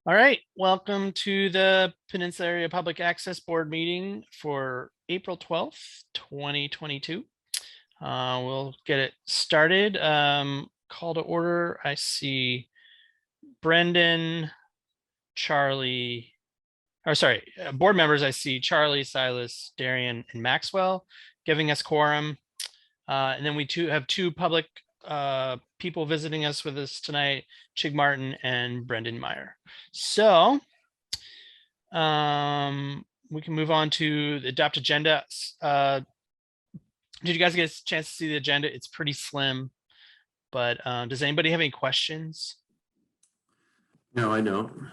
All right, welcome to the Peninsula Area Public Access Board meeting for April 12th, 2022. We'll get it started. Call to order. I see Brendan, Charlie, board members. I see Charlie, Silas, Darian, and Maxwell giving us quorum. And then we have two public people visiting us with us tonight, Chig Martin and Brendan Meyer. So we can move on to the adopt agenda. Did you guys get a chance to see the agenda? It's pretty slim, but does anybody have any questions? No, I don't.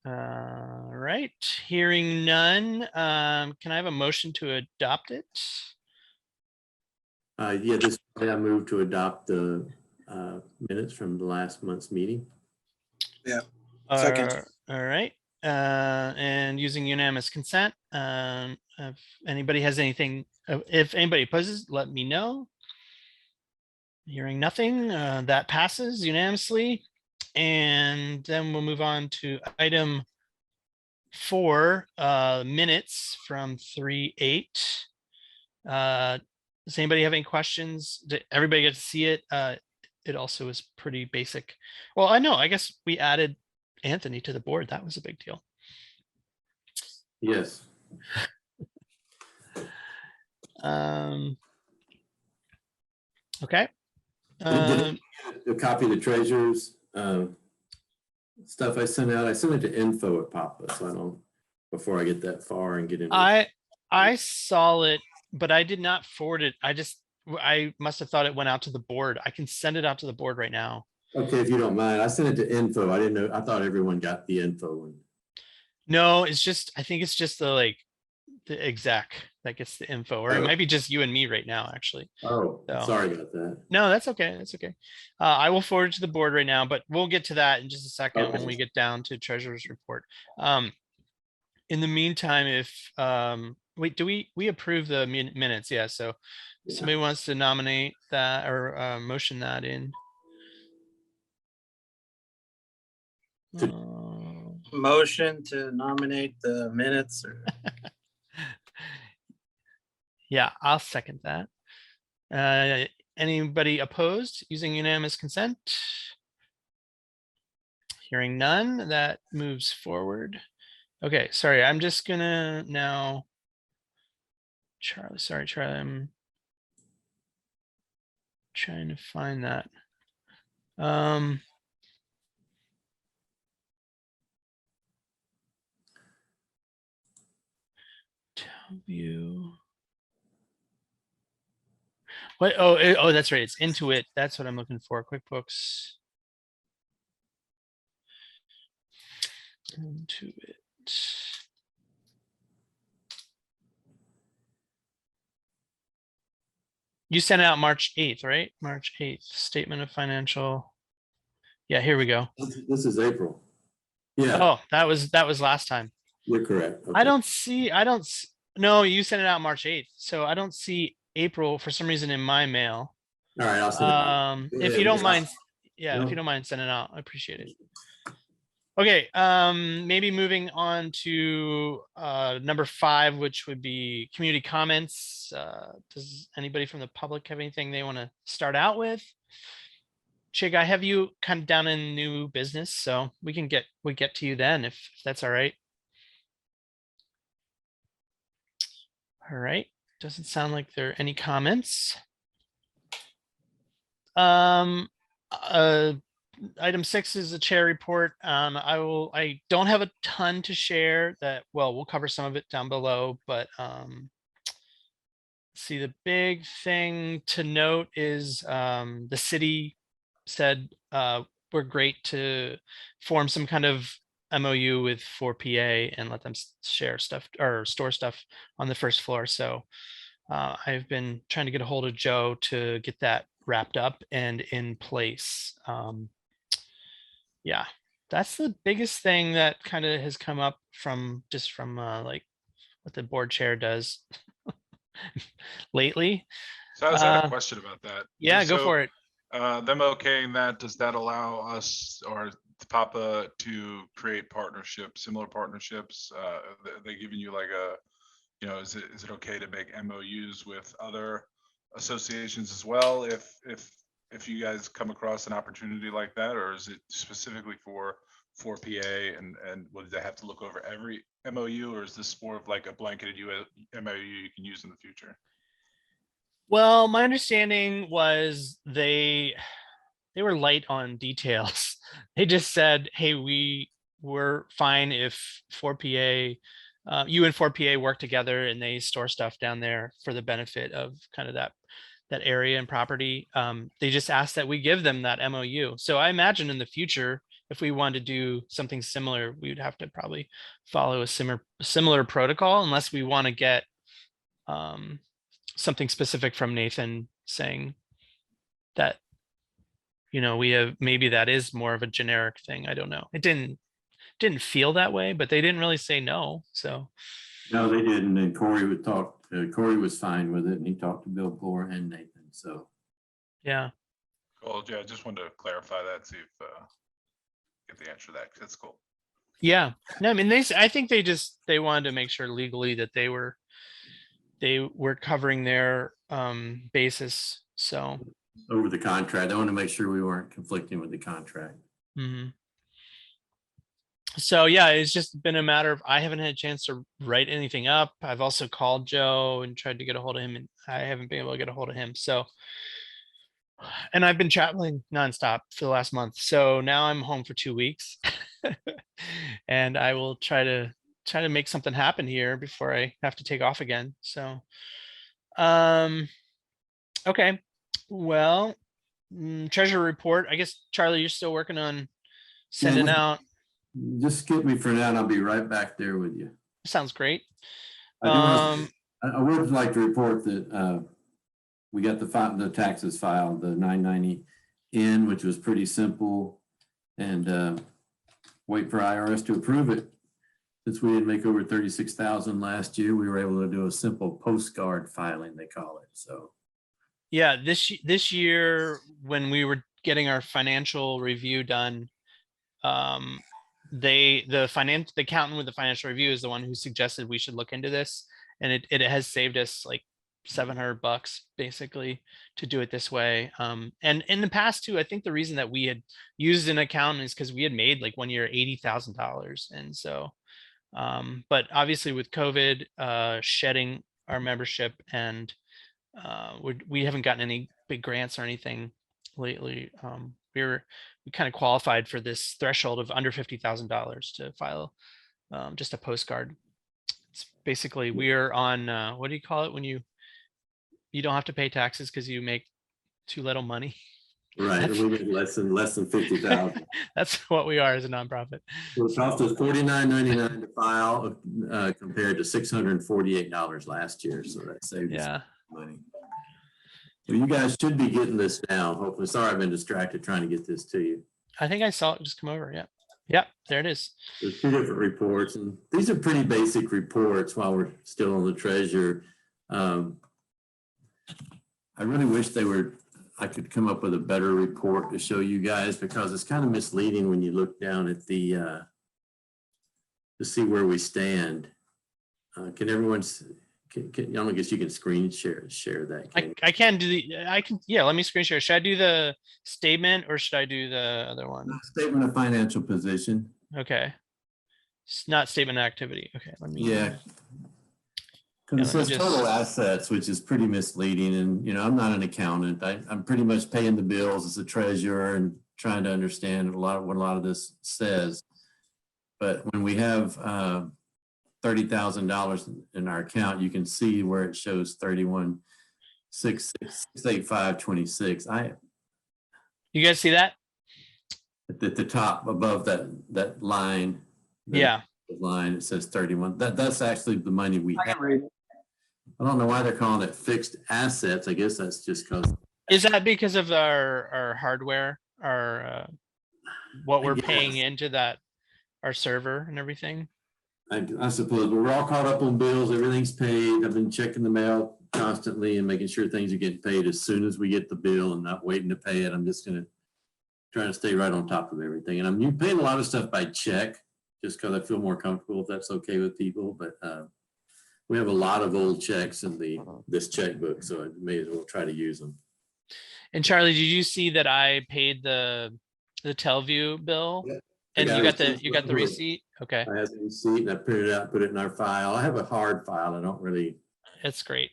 All right, hearing none. Can I have a motion to adopt it? Yeah, I move to adopt the minutes from the last month's meeting. Yeah. Second. All right. And using unanimous consent. If anybody has anything, if anybody opposes, let me know. Hearing nothing, that passes unanimously. And then we'll move on to item 4, minutes from 3/8. Does anybody have any questions? Did everybody get to see it? It also is pretty basic. Well, I guess we added Anthony to the board. That was a big deal. Yes. Okay. A copy of the treasurer's stuff I sent out. I sent it to info@papa, so I don't, before I get that far and get into I saw it, but I did not forward it. I must have thought it went out to the board. I can send it out to the board right now. Okay, if you don't mind. I sent it to info. I didn't know. I thought everyone got the info one. No, I think it's just the exec that gets the info, or it might be just you and me right now, actually. Oh, so. Sorry about that. No, that's okay. That's okay. I will forward it to the board right now, but we'll get to that in just a second when we get down to treasurer's report. In the meantime, if wait, do we approve the minutes? Yeah. So somebody wants to nominate that or motion that in. Motion to nominate the minutes. Or... Yeah, I'll second that. Anybody opposed using unanimous consent? Hearing none, that moves forward. Okay, sorry, I'm just gonna now. Charlie, sorry, Charlie, I'm trying to find that. View. What? Oh, that's right. It's Intuit. That's what I'm looking for. QuickBooks. Intuit. You sent out March 8th, right? March 8th, statement of financial. Yeah, here we go. This is April. Yeah. Oh, that was last time. You're correct. Okay. I don't no, you sent it out March 8th. So I don't see April for some reason in my mail. All right, I'll send it. If you don't mind, yeah, if you don't mind sending it out, I appreciate it. Okay, maybe moving on to number 5, which would be community comments. Does anybody from the public have anything they want to start out with? Chig, I have you kind of down in new business, so we get to you then if that's all right. All right, doesn't sound like there are any comments. Item 6 is a chair report. I don't have a ton to share that. Well, we'll cover some of it down below, but see, the big thing to note is the city said we're great to form some kind of MOU with 4PA and let them share stuff or store stuff on the first floor. So I've been trying to get a hold of Joe to get that wrapped up and in place. Yeah, that's the biggest thing that kind of has come up from like what the board chair does lately. So I was had a question about that. Yeah, go for it. Them okaying that, does that allow us or Papa to create partnerships, similar partnerships? They giving you like a, is it okay to make MOUs with other associations as well if you guys come across an opportunity like that, or is it specifically for PA and would they have to look over every MOU, or is this more of like a blanketed MOU you can use in the future? Well, my understanding was they were light on details. They just said, hey, we're fine if 4PA, you and 4PA work together and they store stuff down there for the benefit of kind of that area and property. They just asked that we give them that MOU. So I imagine in the future, if we wanted to do something similar, we would have to probably follow a similar protocol, unless we want to get something specific from Nathan saying that, we have, maybe that is more of a generic thing. I don't know. It didn't feel that way, but they didn't really say no. So No, they didn't. And Corey would talk, Corey was fine with it, and he talked to Bill Bloor and Nathan. So yeah. Cool. Yeah, I just wanted to clarify that, see if get the answer to that, 'cause that's cool. Yeah. No, I mean, I think they wanted to make sure legally that they were covering their basis. So over the contract, I want to make sure we weren't conflicting with the contract. mhm. So yeah, it's just been a matter of, I haven't had a chance to write anything up. I've also called Joe and tried to get a hold of him, and I haven't been able to get a hold of him. So, and I've been traveling nonstop for the last month. So now I'm home for 2 weeks and I will try to make something happen here before I have to take off again. So, okay. Well, treasury report, I guess, Charlie, you're still working on sending out. Just skip me for now and I'll be right back there with you. Sounds great. I would like to report that we got the taxes filed, the 990N, which was pretty simple, and wait for IRS to approve it. Since we didn't make over 36,000 last year, we were able to do a simple postcard filing, they call it. So yeah, this year when we were getting our financial review done, the accountant with the financial review is the one who suggested we should look into this, and it has saved us like $700 basically to do it this way. And in the past too, I think the reason that we had used an accountant is because we had made like one year $80,000, and so but obviously with COVID shedding our membership, and we haven't gotten any big grants or anything lately. We kind of qualified for this threshold of under $50,000 to file just a postcard. It's basically, we're on what do you call it when you don't have to pay taxes because you make too little money? right, we made less than 50,000. That's what we are as a nonprofit. So it cost us $49.99 to file compared to $648 last year. So that saved us money. So you guys should be getting this now. Hopefully, sorry I've been distracted trying to get this to you. I think I saw it just come over. Yeah, there it is. There's two different reports, and these are pretty basic reports while we're still on the treasure. I really wish I could come up with a better report to show you guys, because it's kind of misleading when you look down at the to see where we stand. Can everyone? I guess you can screen share that. I can do yeah, let me screen share. Should I do the statement or should I do the other one? Statement of financial position. Okay. It's not statement of activity. Okay, let me. Yeah. Because it says total assets, which is pretty misleading. And, I'm not an accountant. I'm pretty much paying the bills as a treasurer and trying to understand what a lot of this says. But when we have $30,000 in our account, you can see where it shows 31,685.26. You guys see that? At the top above that line. Yeah. Line, it says 31. That's actually the money we have. I don't know why they're calling it fixed assets. I guess that's just because. Is that because of our hardware, our what we're paying into that, our server and everything? I suppose, but we're all caught up on bills. Everything's paid. I've been checking the mail constantly and making sure things are getting paid as soon as we get the bill and not waiting to pay it. I'm just gonna try to stay right on top of everything. And I'm paying a lot of stuff by check just because I feel more comfortable, if that's okay with people. But we have a lot of old checks in this checkbook, so I may as well try to use them. And Charlie, did you see that I paid the Telview bill? Yeah. And I you got got it. the receipt? Okay, I have the receipt and I printed it out, put it in our file. I have a hard file. I don't really. that's great.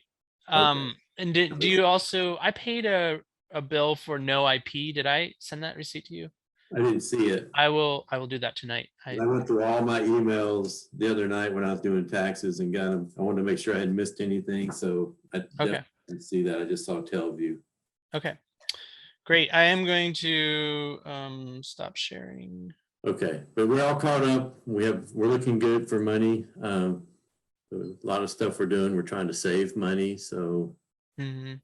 Okay. And do you also, I paid a bill for no IP. Did I send that receipt to you? I didn't see it. I will do that tonight. I went through all my emails the other night when I was doing taxes and got them. I wanted to make sure I hadn't missed anything. So I didn't see that. I just saw Telview. Okay, great. I am going to stop sharing. Okay, but we're all caught up. We're looking good for money. A lot of stuff we're doing. We're trying to save money. So Mhm.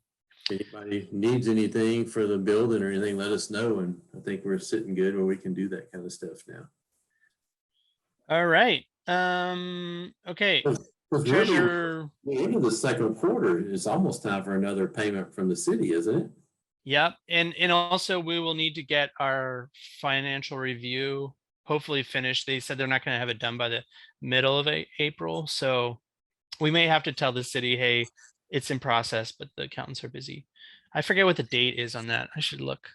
if anybody needs anything for the building or anything, let us know. And I think we're sitting good where we can do that kind of stuff now. All right. Okay. Treasurer. The end of the second quarter is almost time for another payment from the city, isn't it? Yep. And also we will need to get our financial review hopefully finished. They said they're not going to have it done by the middle of April. So we may have to tell the city, hey, it's in process, but the accountants are busy. I forget what the date is on that. I should look.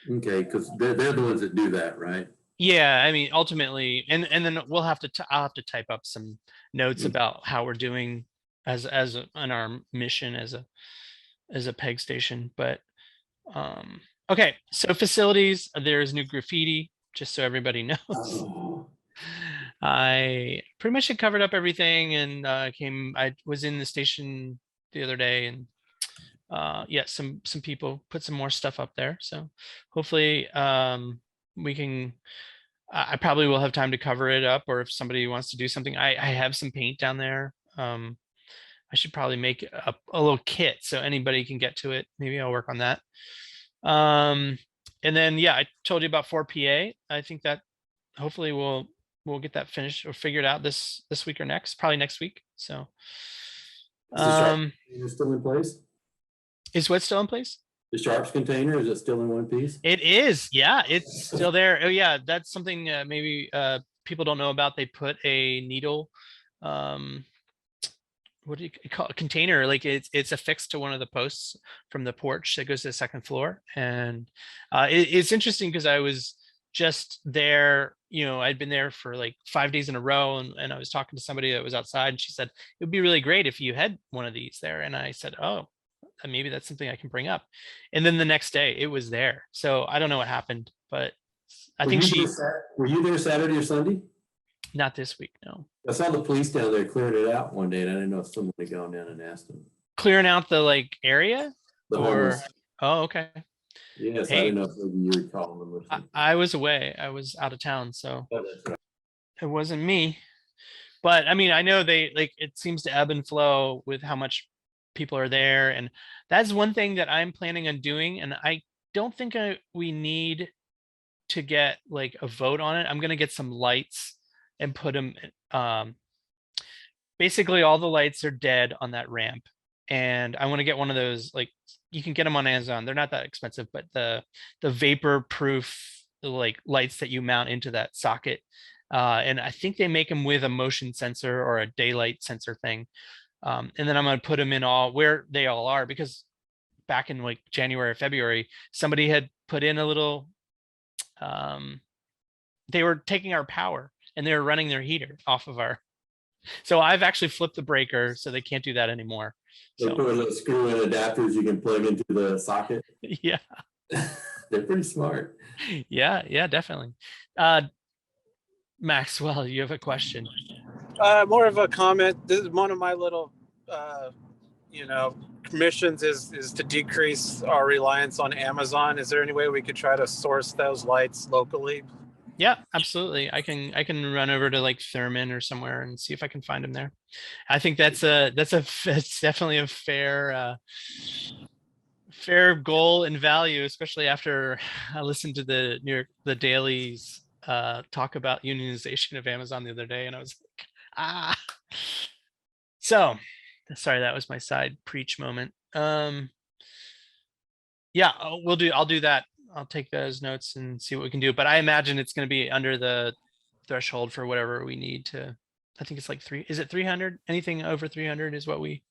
Okay, because they're the ones that do that, right? Yeah, I mean, ultimately, and then we'll have to, I'll have to type up some notes about how we're doing on our mission as a PEG station. But okay, so facilities, there's new graffiti, just so everybody knows. Oh. I pretty much had covered up everything, and I was in the station the other day, and yeah, some people put some more stuff up there. So hopefully we can, I probably will have time to cover it up, or if somebody wants to do something, I have some paint down there. I should probably make a little kit so anybody can get to it. Maybe I'll work on that. And then, yeah, I told you about 4PA. I think that hopefully we'll get that finished or figured out this week or next, probably next week. So Is still in place? Is what still in place? The Sharps container, is it still in one piece? It is. Yeah, it's still there. Oh yeah, that's something maybe people don't know about. They put a needle, what do you call it? Container, like it's affixed to one of the posts from the porch that goes to the second floor. And it's interesting because I was just there, I'd been there for like 5 days in a row, and I was talking to somebody that was outside, and she said, it would be really great if you had one of these there. And I said, oh, maybe that's something I can bring up. And then the next day it was there. So I don't know what happened, but I think were you there Saturday or Sunday? Not this week, no. I saw the police down there clearing it out one day, and I didn't know if someone had gone down and asked them. Clearing out the area? Oh, okay. Yes, hey, I didn't know if maybe you were calling them or something. I was away. I was out of town, so that's right. It wasn't me. But I mean, I know it seems to ebb and flow with how much people are there. And that's one thing that I'm planning on doing. And I don't think we need to get like a vote on it. I'm going to get some lights and put them, basically all the lights are dead on that ramp. And I want to get one of those, like you can get them on Amazon. They're not that expensive, but the vapor proof like lights that you mount into that socket. And I think they make them with a motion sensor or a daylight sensor thing. And then I'm going to put them in where they all are, because back in like January or February, somebody had put in a little, they were taking our power and they were running their heater off of our, so I've actually flipped the breaker so they can't do that anymore. So put a little screw in adapters you can plug into the socket. Yeah. They're pretty smart. Yeah, definitely. Maxwell, you have a question? More of a comment. This is one of my little, commissions is to decrease our reliance on Amazon. Is there any way we could try to source those lights locally? Yeah, absolutely. I can run over to like Thurman or somewhere and see if I can find them there. I think that's definitely a fair goal and value, especially after I listened to the Daily's talk about unionization of Amazon the other day, and So, sorry, that was my side preach moment. Yeah, I'll do that. I'll take those notes and see what we can do. But I imagine it's going to be under the threshold for whatever we need to. I think it's like is it 300? Anything over 300 is what we.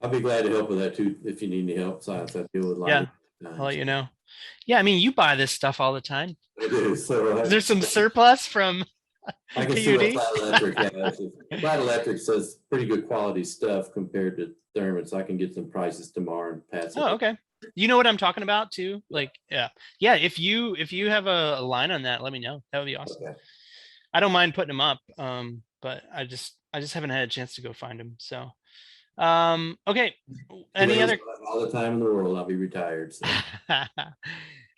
I'll be glad to help with that too, if you need any help, since I deal with Yeah, light. I'll let you know. Yeah, I mean, you buy this stuff all the time. I do, so Is there some surplus from I can see what PUD? Flat Electric has. Flat Electric says pretty good quality stuff compared to Thermon, so I can get some prices tomorrow and pass it. Oh, okay. You know what I'm talking about too? Like, yeah. If you have a line on that, let me know. That would be awesome. Okay. I don't mind putting them up. But I just haven't had a chance to go find them. So, okay. Any other? All the time in the world, I'll be retired. So.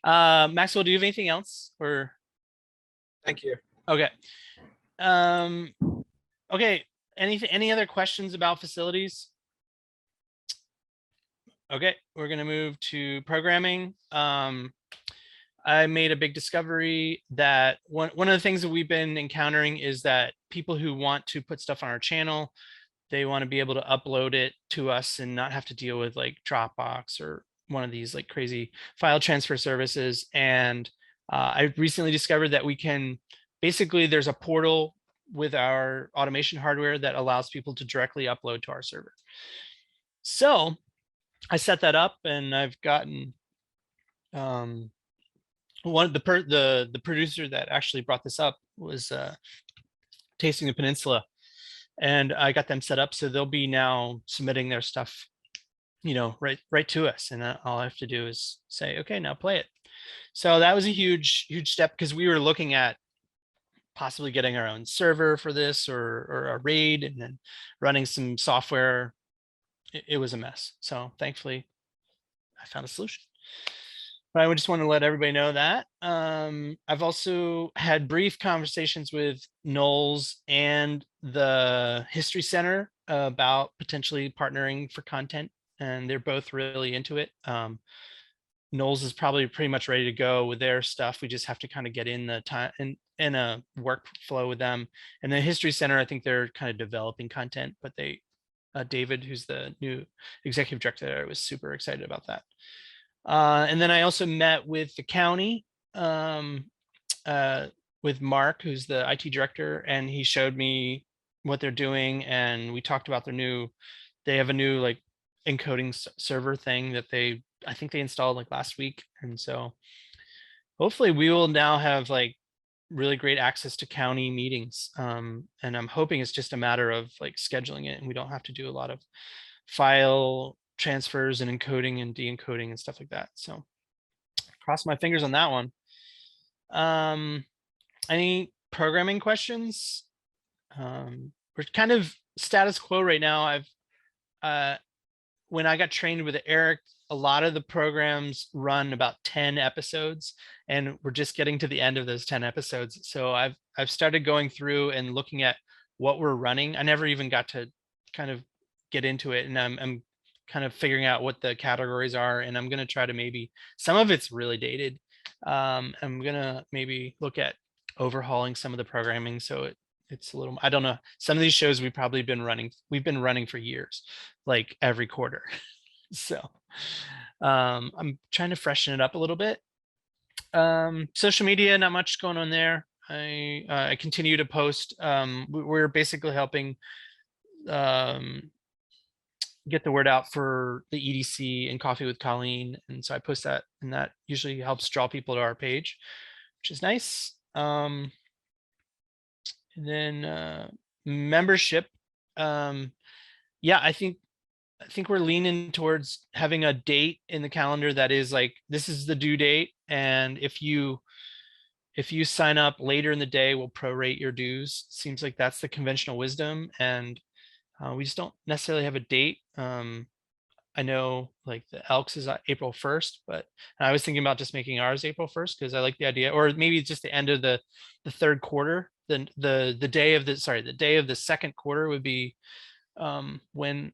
Maxwell, do you have anything else or? Thank you. Okay. Okay. Any other questions about facilities? Okay, we're gonna move to programming. I made a big discovery that one of the things that we've been encountering is that people who want to put stuff on our channel, they want to be able to upload it to us and not have to deal with like Dropbox or one of these like crazy file transfer services. And I recently discovered that we can basically, there's a portal with our automation hardware that allows people to directly upload to our server. So I set that up and I've gotten one of the producer that actually brought this up was Tasting the Peninsula, and I got them set up so they'll be now submitting their stuff, right to us, and all I have to do is say, okay, now play it. So that was a huge step because we were looking at possibly getting our own server for this or a RAID and then running some software. It was a mess. So thankfully I found a solution. But I just want to let everybody know that. I've also had brief conversations with NOLS and the History Center about potentially partnering for content, and they're both really into it. NOLS is probably pretty much ready to go with their stuff. We just have to kind of get in the time in a workflow with them. And the History Center, I think they're kind of developing content, but David, who's the new executive director there, was super excited about that. And then I also met with the county, with Mark, who's the IT director, and he showed me what they're doing. And we talked about they have a new like encoding server thing that I think they installed like last week. And so hopefully we will now have like really great access to county meetings. And I'm hoping it's just a matter of like scheduling it and we don't have to do a lot of file transfers and encoding and de-encoding and stuff like that. So cross my fingers on that one. Any programming questions? We're kind of status quo right now. When I got trained with Eric, a lot of the programs run about 10 episodes and we're just getting to the end of those 10 episodes. So I've started going through and looking at what we're running. I never even got to kind of get into it, and I'm kind of figuring out what the categories are, and I'm going to try to maybe, some of it's really dated. I'm going to maybe look at overhauling some of the programming so it's a little, I don't know, some of these shows we've been running for years, like every quarter. So I'm trying to freshen it up a little bit. Social media, not much going on there. I continue to post. We're basically helping get the word out for the EDC and Coffee with Colleen, and so I post that, and that usually helps draw people to our page, which is nice. And then membership. Yeah, I think we're leaning towards having a date in the calendar that is like, this is the due date, and if you sign up later in the day, we'll prorate your dues. Seems like that's the conventional wisdom, and we just don't necessarily have a date. I know like the Elks is April 1st, but I was thinking about just making ours April 1st because I like the idea, or maybe just the end of the third quarter. Then the day of the second quarter would be when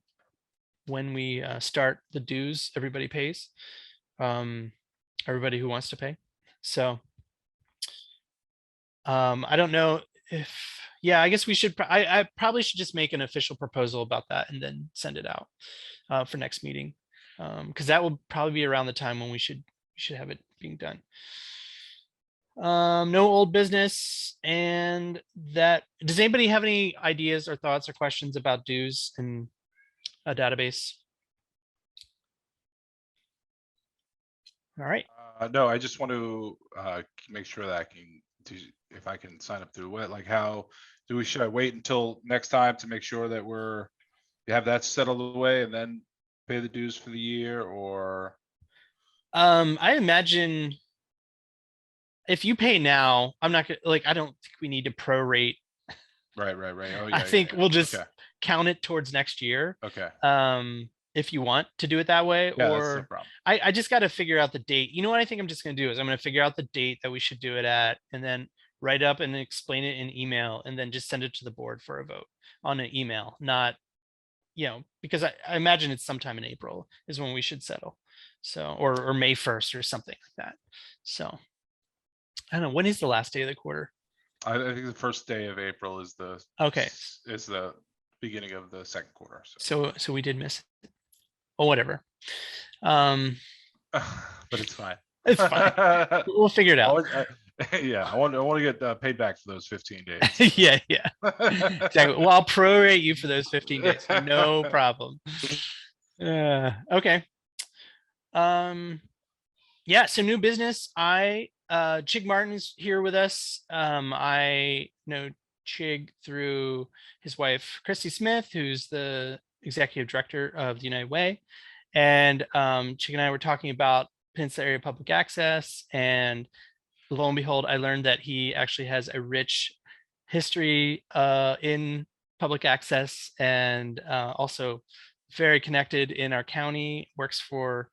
we start the dues. Everybody pays, everybody who wants to pay. So I don't know yeah, I guess we should, I probably should just make an official proposal about that and then send it out for next meeting. Because that will probably be around the time when we should have it being done. No old business, and that, does anybody have any ideas or thoughts or questions about dues in a database? All right. No, I just want to make sure that I can if I can sign up through what, like how should I wait until next time to make sure that you have that settled away and then pay the dues for the year, or? I imagine if you pay now, I'm not gonna, like, I don't think we need to prorate. Right. Oh, I think we'll just okay. count it towards next year. Okay. If you want to do it that way, Yeah, that's no or problem. I just got to figure out the date. You know what I think I'm just going to do is I'm going to figure out the date that we should do it at, and then write up and explain it in email, and then just send it to the board for a vote on an email, not, because I imagine it's sometime in April is when we should settle. So, or May 1st or something like that. So I don't know, when is the last day of the quarter? I think the first day of April is the beginning of the second quarter. So we did miss it. Or whatever. But it's fine. It's fine. We'll figure it out. Yeah, I want to get paid back for those 15 days. Yeah. Exactly. Well, I'll prorate you for those 15 days. No problem. Okay. Yeah, so new business. Chig Martin's here with us. I know Chig through his wife, Christy Smith, who's the executive director of the United Way. And Chig and I were talking about Peninsula Area Public Access, and lo and behold, I learned that he actually has a rich history in public access, and also very connected in our county, works for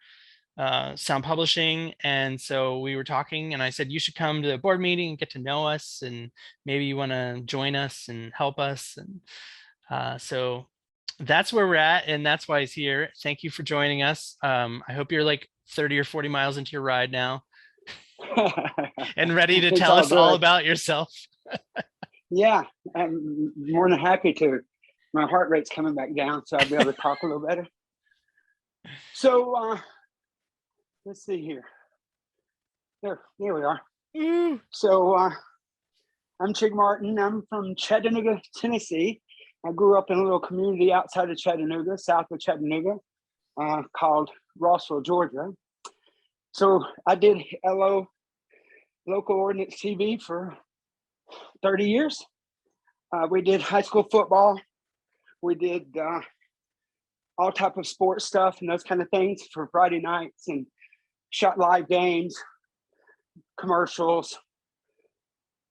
Sound Publishing. And so we were talking, and I said, you should come to the board meeting and get to know us, and maybe you want to join us and help us. And so that's where we're at, and that's why he's here. Thank you for joining us. I hope you're like 30 or 40 miles into your ride now and ready to tell us all about yourself. Yeah, I'm more than happy to. My heart rate's coming back down, so I'll be able to talk a little better. So let's see here. There we are. So I'm Chig Martin. I'm from Chattanooga, Tennessee. I grew up in a little community outside of Chattanooga, south of Chattanooga, called Rossville, Georgia. So I did LO, local ordinance TV, for 30 years. We did high school football. We did all type of sports stuff and those kind of things for Friday nights, and shot live games, commercials,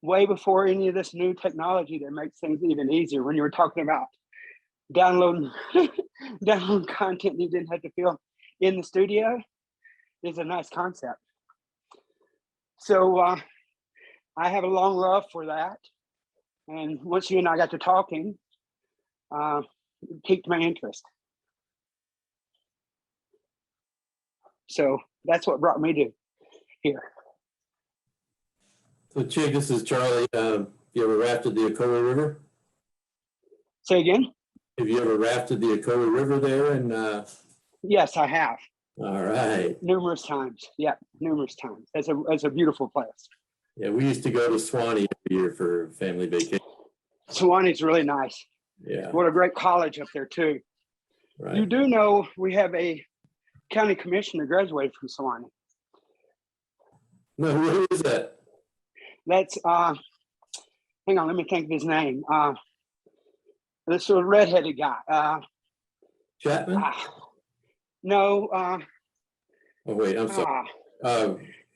way before any of this new technology that makes things even easier. When you were talking about downloading content you didn't have to feel in the studio, is a nice concept. So I have a long love for that. And once you and I got to talking, it piqued my interest. So that's what brought me to here. So Chig, this is Charlie. You ever rafted the Ocoee River? Say again? Have you ever rafted the Ocoee River there? And yes, I have. all right. Numerous times. Yeah, numerous times. It's a beautiful place. Yeah, we used to go to Swanee every year for family vacation. Swanee's really nice. Yeah. What a great college up there too. Right. You do know we have a county commissioner graduated from Swanee. No, who is that? That's hang on, let me think of his name. This little redheaded guy. Chapman? No. Oh wait, I'm sorry.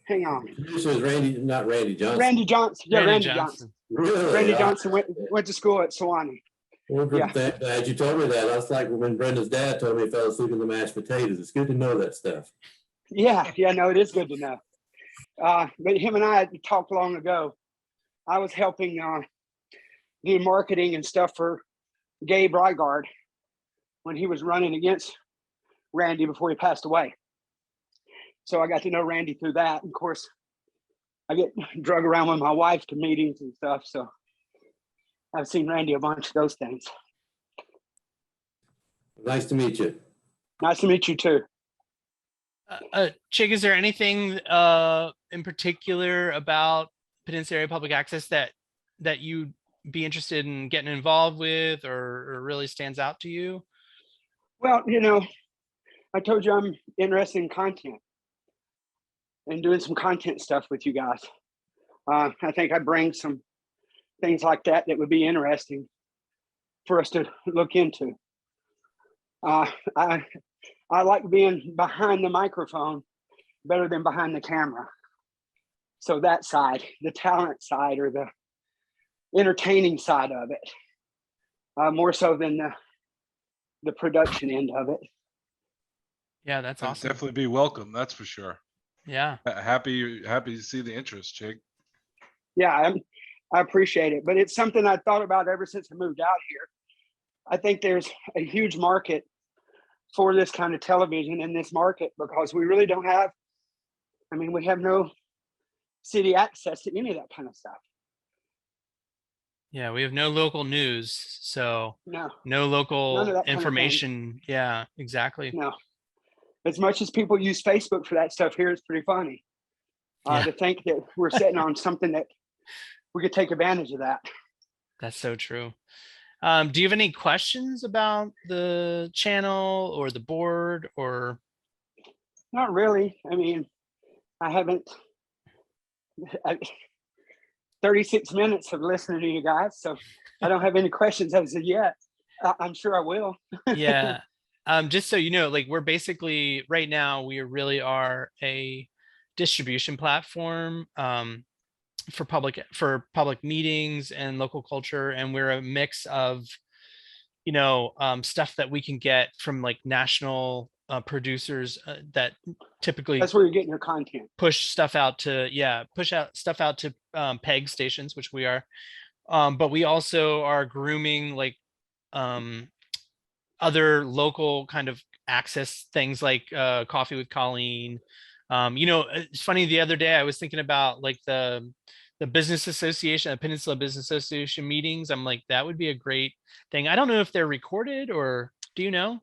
Hang on. This is not Randy Johnson. Randy Johnson. Yeah, Randy Johnson. Really? Randy Johnson went to school at Swanee. Well, Yeah. Glad you told me that. I was like when Brenda's dad told me he fell asleep in the mashed potatoes. It's good to know that stuff. Yeah, no, it is good to know. But him and I had talked long ago. I was helping do marketing and stuff for Gabe Rygard when he was running against Randy before he passed away. So I got to know Randy through that. And of course, I get drug around with my wife to meetings and stuff. So I've seen Randy a bunch of those things. Nice to meet you. Nice to meet you too. Chig, is there anything in particular about Peninsula Area Public Access that you'd be interested in getting involved with, or really stands out to you? Well, you know, I told you I'm interested in content and doing some content stuff with you guys. I think I bring some things like that would be interesting for us to look into. I like being behind the microphone better than behind the camera. So that side, the talent side or the entertaining side of it, more so than the production end of it. Yeah, that's That'd awesome. definitely be welcome. That's for sure. Yeah. Happy to see the interest, Chig. Yeah, I appreciate it, but it's something I thought about ever since I moved out here. I think there's a huge market for this kind of television in this market because we really don't have, I mean, we have no city access to any of that kind of stuff. Yeah, we have no local news, so No, no none of local that kind of thing. information. Yeah, exactly. No. As much as people use Facebook for that stuff here, it's pretty funny. Yeah. To think that we're sitting on something that we could take advantage of that. That's so true. Do you have any questions about the channel or the board or? Not really. I mean, I haven't, 36 minutes of listening to you guys, so I don't have any questions as of yet. I'm sure I will. Yeah. Just so you know, like we're basically right now, we really are a distribution platform for public meetings and local culture, and we're a mix of, you know, stuff that we can get from like national producers that typically That's where you're getting your content. push stuff out to stuff out to PEG stations, which we are, but we also are grooming like other local kind of access things like Coffee with Colleen. You know, it's funny, the other day I was thinking about like the business association, the Peninsula Business Association meetings. I'm like, that would be a great thing. I don't know if they're recorded, or do you know?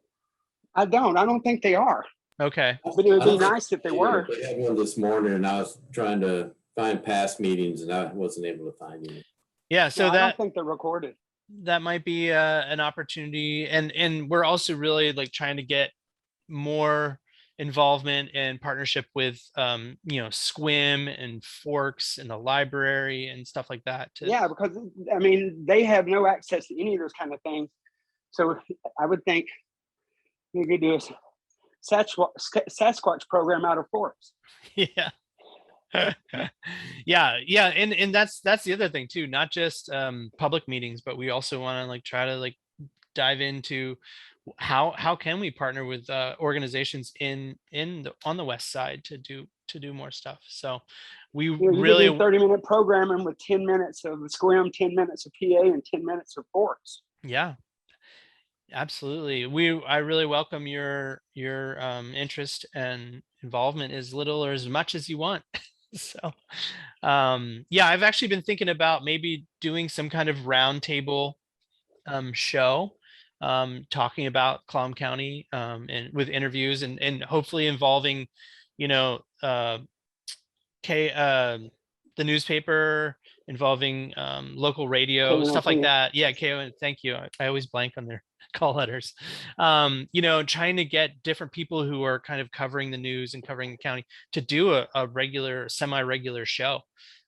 I don't think they are, Okay. but it would I be don't think nice if they either. were. They had one this morning and I was trying to find past meetings and I wasn't able to find any. Yeah. So No, I that don't think they're recorded. that might be an opportunity, and we're also really like trying to get more involvement and partnership with you know, Squim and Forks and the library and stuff like that Yeah, because I mean, they have no access to any of those kind of things. So I would think you could do a Sasquatch program out of Forks. Yeah. yeah, and that's the other thing too, not just public meetings, but we also want to like try to like dive into how can we partner with organizations on the west side to do more stuff. So we You really could do 30-minute programming with 10 minutes of Squim, 10 minutes of PA, and 10 minutes of Forks. yeah, absolutely. I really welcome your interest and involvement, as little or as much as you want. So yeah, I've actually been thinking about maybe doing some kind of roundtable show talking about Clallam County and with interviews and hopefully involving, you know, the newspaper, involving local radio, stuff like KNOP. that. Yeah, KO, thank you. I always blank on their call letters. You know, trying to get different people who are kind of covering the news and covering the county to do a regular, semi-regular show.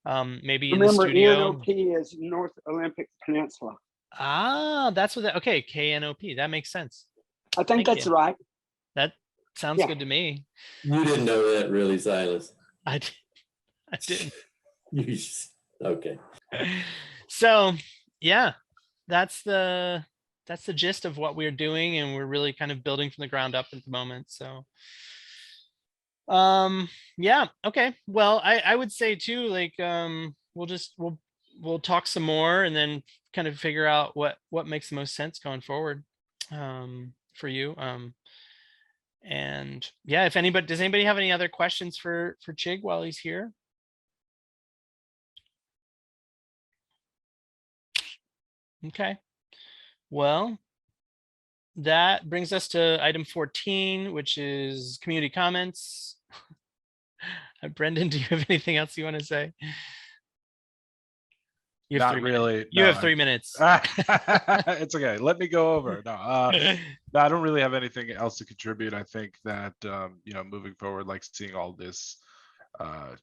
Maybe in the Remember, studio. NOP is North Olympic Peninsula. Ah, that's what that, okay, KNOP, that makes sense. I think Thank that's you. right. That sounds Yeah. good to me. You didn't know that really, Silas. I didn't. Okay. So yeah, that's the gist of what we're doing, and we're really kind of building from the ground up at the moment. So yeah, okay. Well, I would say too, like we'll talk some more and then kind of figure out what makes the most sense going forward for you. And yeah, if anybody, does anybody have any other questions for Chig while he's here? Okay. Well, that brings us to item 14, which is community comments. Brendan, do you have anything else you want to say? You have Not 3 minutes. really. You no, have 3 minutes. It's okay. Let me go over. No, I don't really have anything else to contribute. I think that moving forward, like seeing all this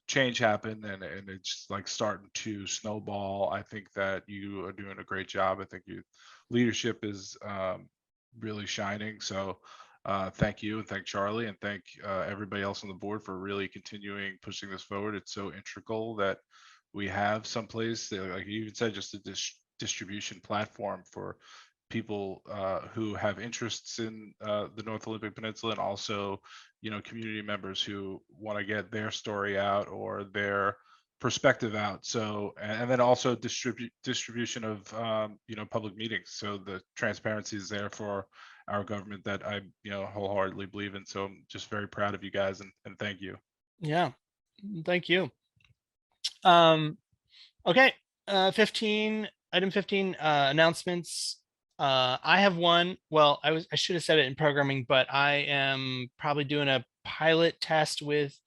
change happen and it's like starting to snowball. I think that you are doing a great job. I think your leadership is really shining. So thank you, and thank Charlie, and thank everybody else on the board for really continuing pushing this forward. It's so integral that we have someplace that, like you even said, just a distribution platform for people who have interests in the North Olympic Peninsula, and also, community members who want to get their story out or their perspective out. So, and then also distribution of, public meetings. So the transparency is there for our government that I, wholeheartedly believe in. So I'm just very proud of you guys, and thank you. Yeah, thank you. Okay, 15, item 15, announcements. I have one. Well, I should have said it in programming, but I am probably doing a pilot test with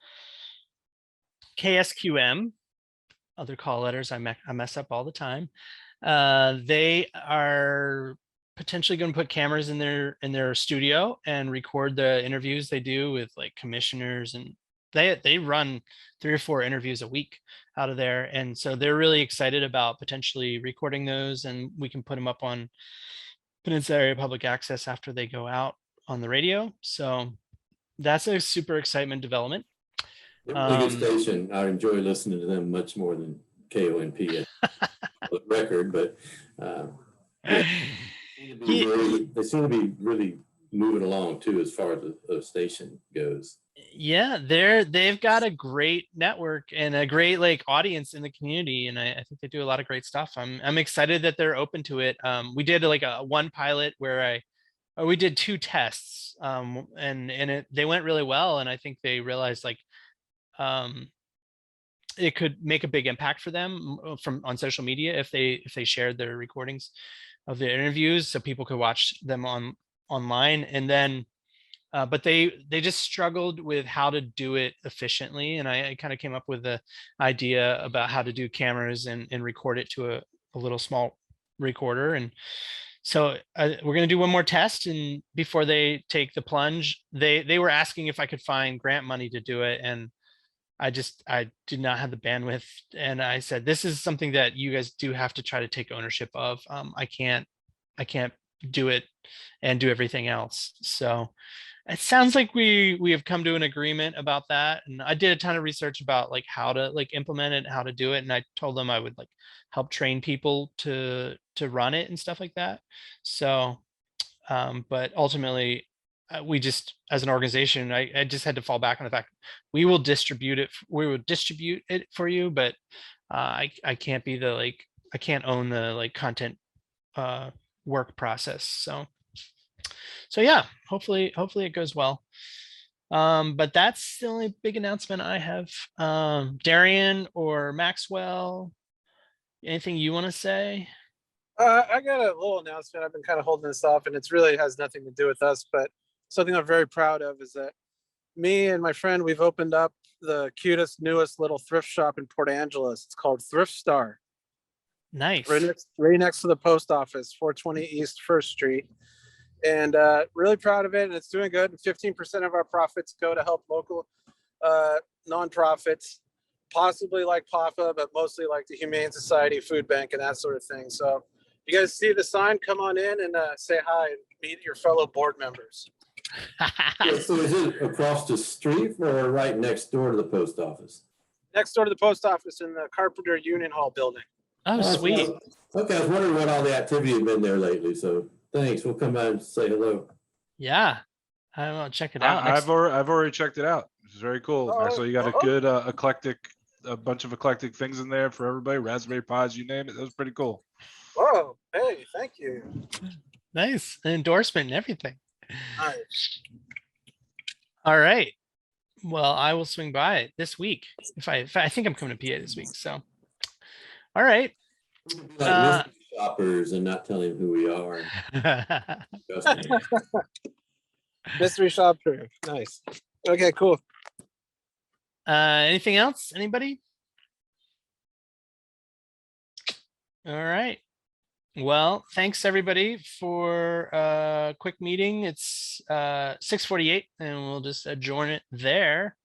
KSQM. Other call letters I mess up all the time. They are potentially going to put cameras in their studio and record the interviews they do with like commissioners, and they run 3 or 4 interviews a week out of there. And so they're really excited about potentially recording those, and we can put them up on Peninsula Area Public Access after they go out on the radio. So that's a super excitement development. They're a really good station. I enjoy listening to them much more than KONP record, but they seem to be really moving along too, as far as the station goes. Yeah, they've got a great network and a great like audience in the community, and I think they do a lot of great stuff. I'm excited that they're open to it. We did like a one pilot where we did 2 tests, and they went really well, and I think they realized like it could make a big impact for them on social media if they shared their recordings of the interviews, so people could watch them online. And then but they just struggled with how to do it efficiently, and I kind of came up with the idea about how to do cameras and record it to a little small recorder. And so we're going to do one more test, and before they take the plunge, they were asking if I could find grant money to do it, and I did not have the bandwidth. And I said, this is something that you guys do have to try to take ownership of. I can't do it and do everything else. So it sounds like we have come to an agreement about that. And I did a ton of research about like how to like implement it, how to do it. And I told them I would like help train people to run it and stuff like that. So, but ultimately, we just, as an organization, I just had to fall back on the fact we will distribute it for you, but I can't be the like, I can't own the like content work process. So yeah, hopefully it goes well. But that's the only big announcement I have. Darian or Maxwell, anything you want to say? I got a little announcement. I've been kind of holding this off, and it's really has nothing to do with us, but something I'm very proud of is that me and my friend, we've opened up the cutest, newest little thrift shop in Port Angeles. It's called Thrift Star. Nice. Right next to the post office, 420 East 1st Street. And really proud of it. And it's doing good. 15% of our profits go to help local nonprofits, possibly like PAFA, but mostly like the Humane Society, Food Bank, and that sort of thing. So you guys see the sign, come on in and say hi and meet your fellow board members. Yeah, so is it across the street or right next door to the post office? Next door to the post office in the Carpenter Union Hall building. Oh, sweet. Okay, I was wondering what all the activity had been there lately. So thanks. We'll come by and say hello. Yeah, I will check it out. I've already checked it out. It's very cool. Oh, Actually, you got a good a bunch of eclectic things in there for everybody. Raspberry Pis, you name it. That was pretty cool. Oh, hey, thank you. Nice. An endorsement and everything. Nice. All right. Well, I will swing by this week. If I think I'm coming to PA this week. So, all right. Like Uh, mystery shoppers and not telling who we are. Justin. Mystery shopper. Nice. Okay, cool. Anything else? Anybody? All right. Well, thanks everybody for a quick meeting. It's 6:48 and we'll just adjourn it there.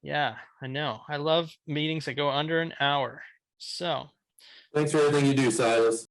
Yeah, I know. I love meetings that go under an hour. So Thanks for everything you do, Silas.